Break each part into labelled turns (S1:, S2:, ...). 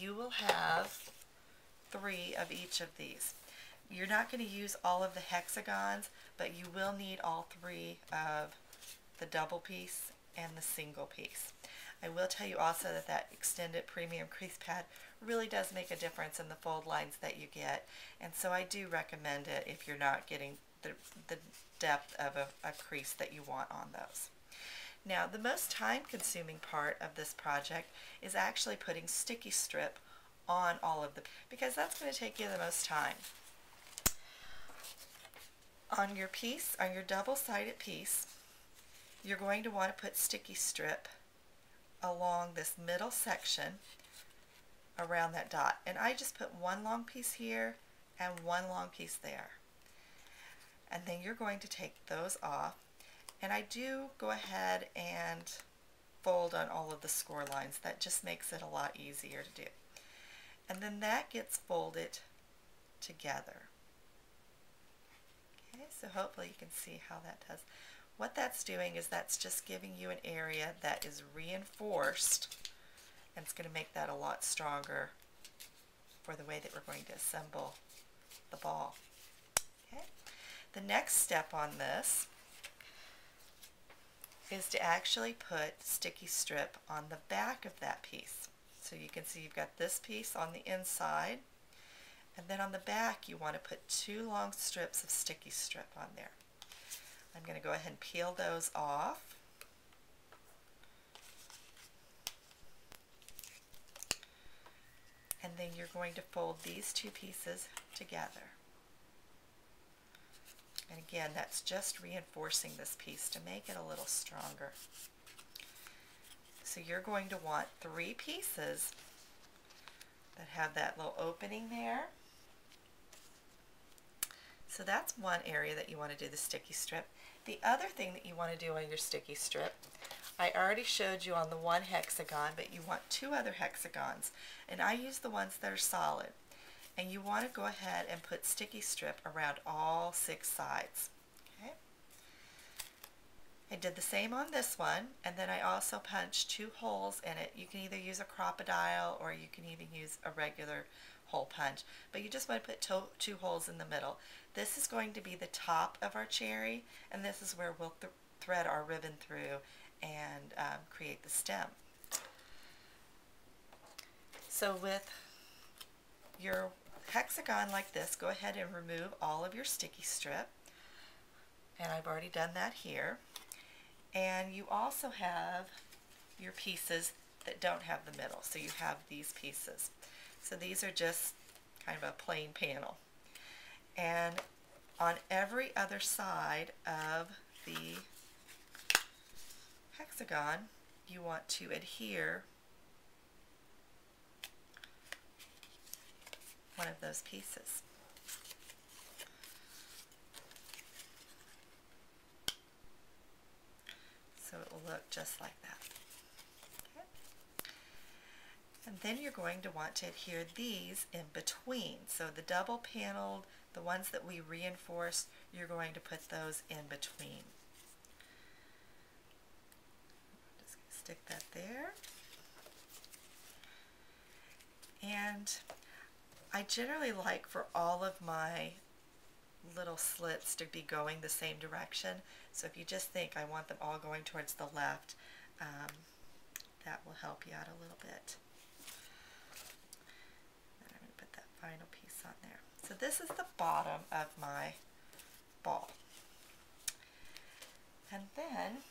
S1: you will have 3 of each of these. You're not going to use all of the hexagons, but you will need all 3 of the double piece and the single piece. I will tell you also that that extended premium crease pad really does make a difference in the fold lines that you get, and so I do recommend it if you're not getting the depth of a crease that you want on those. Now, the most time-consuming part of this project is actually putting sticky strip on all of the, because that's going to take you the most time. On your piece, on your double-sided piece, you're going to want to put sticky strip along this middle section around that dot. And I just put 1 long piece here and 1 long piece there. And then you're going to take those off. And I do go ahead and fold on all of the score lines. That just makes it a lot easier to do. And then that gets folded together. Okay, so hopefully you can see how that does. What that's doing is that's just giving you an area that is reinforced, and it's going to make that a lot stronger for the way that we're going to assemble the ball. Okay. The next step on this is to actually put sticky strip on the back of that piece. So you can see you've got this piece on the inside, and then on the back you want to put 2 long strips of sticky strip on there. I'm going to go ahead and peel those off. And then you're going to fold these 2 pieces together. And again, that's just reinforcing this piece to make it a little stronger. So you're going to want 3 pieces that have that little opening there. So that's one area that you want to do the sticky strip. The other thing that you want to do on your sticky strip, I already showed you on the 1 hexagon, but you want 2 other hexagons. And I use the ones that are solid. And you want to go ahead and put sticky strip around all 6 sides. Okay. I did the same on this one, and then I also punched 2 holes in it. You can either use a crocodile or you can even use a regular hole punch, but you just want to put 2 holes in the middle. This is going to be the top of our cherry, and this is where we'll thread our ribbon through and create the stem. So with your hexagon like this, go ahead and remove all of your sticky strip, and I've already done that here. And you also have your pieces that don't have the middle, so you have these pieces. So these are just kind of a plain panel. And on every other side of the hexagon, you want to adhere one of those pieces. So it will look just like that. Okay. And then you're going to want to adhere these in between. So the double paneled, the ones that we reinforced, you're going to put those in between. Just going to stick that there. And I generally like for all of my little slits to be going the same direction. So if you just think I want them all going towards the left, that will help you out a little bit. And I'm going to put that final piece on there. So this is the bottom of my ball. And then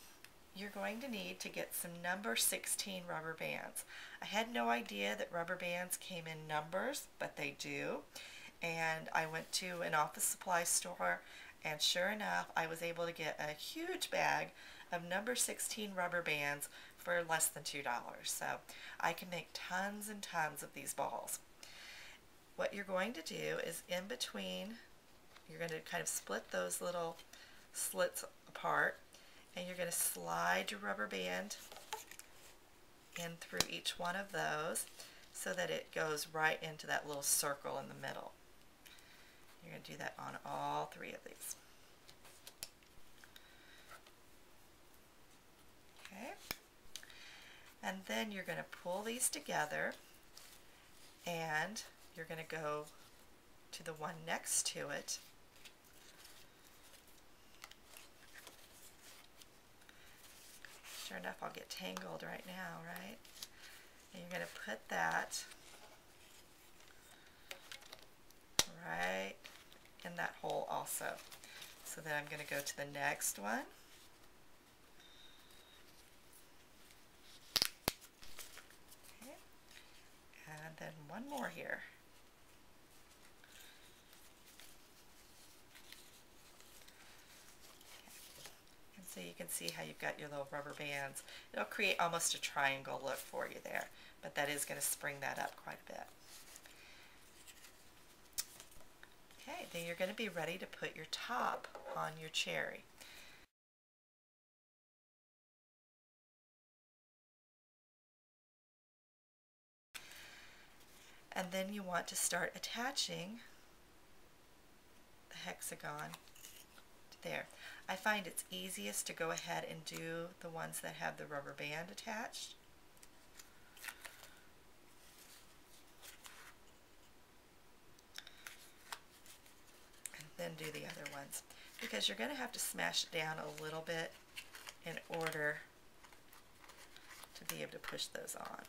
S1: you're going to need to get some number 16 rubber bands. I had no idea that rubber bands came in numbers, but they do. And I went to an office supply store, and sure enough, I was able to get a huge bag of number 16 rubber bands for less than $2. So I can make tons and tons of these balls. What you're going to do is in between, you're going to kind of split those little slits apart, and you're going to slide your rubber band in through each one of those so that it goes right into that little circle in the middle. You're going to do that on all 3 of these. Okay. And then you're going to pull these together, and you're going to go to the one next to it. Sure enough, I'll get tangled right now, right? And you're going to put that right in that hole also. So then I'm going to go to the next one. Okay. And then one more here. And so you can see how you've got your little rubber bands. It'll create almost a triangle look for you there, but that is going to spring that up quite a bit. Okay, then you're going to be ready to put your top on your cherry. And then you want to start attaching the hexagon to there. I find it's easiest to go ahead and do the ones that have the rubber band attached. Then do the other ones, because you're going to have to smash it down a little bit in order to be able to push those on.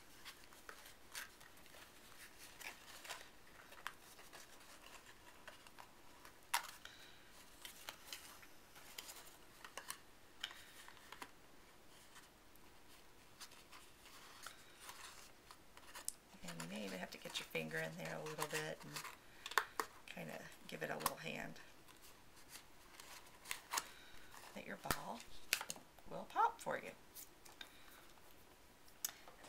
S1: And you may even have to get your finger in there a little bit and kind of give it a little hand. That your ball will pop for you.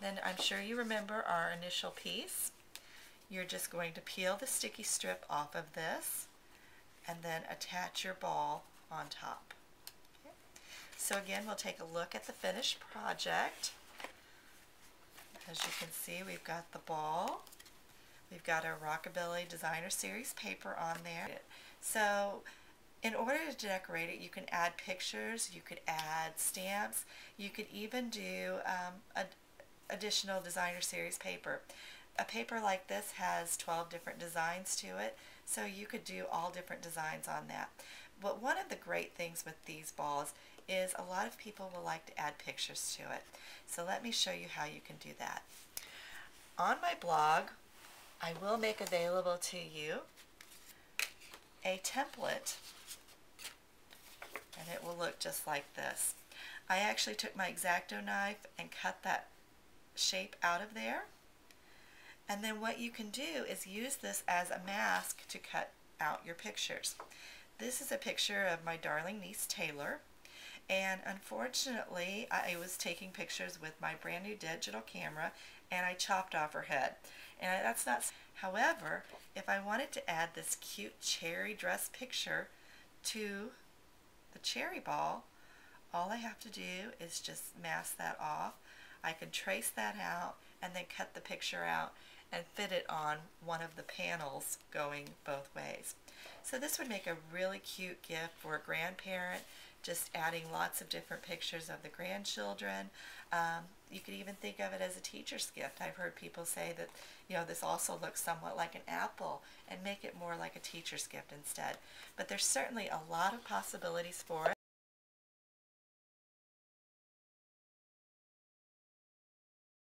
S1: Then I'm sure you remember our initial piece. You're just going to peel the sticky strip off of this and then attach your ball on top. Okay. So again, we'll take a look at the finished project. As you can see, we've got the ball. We've got our Rockabilly Designer Series paper on there. So in order to decorate it, you can add pictures, you could add stamps, you could even do additional Designer Series paper. A paper like this has 12 different designs to it, so you could do all different designs on that. But one of the great things with these balls is a lot of people will like to add pictures to it. So let me show you how you can do that. On my blog, I will make available to you a template, and it will look just like this. I actually took my X-Acto knife and cut that shape out of there, and then what you can do is use this as a mask to cut out your pictures. This is a picture of my darling niece Taylor, and unfortunately I was taking pictures with my brand new digital camera and I chopped off her head. And that's not. However, if I wanted to add this cute cherry dress picture to the cherry ball, all I have to do is just mask that off. I can trace that out and then cut the picture out and fit it on one of the panels going both ways. So this would make a really cute gift for a grandparent, just adding lots of different pictures of the grandchildren. You could even think of it as a teacher's gift. I've heard people say that, you know, this also looks somewhat like an apple, and make it more like a teacher's gift instead. But there's certainly a lot of possibilities for it.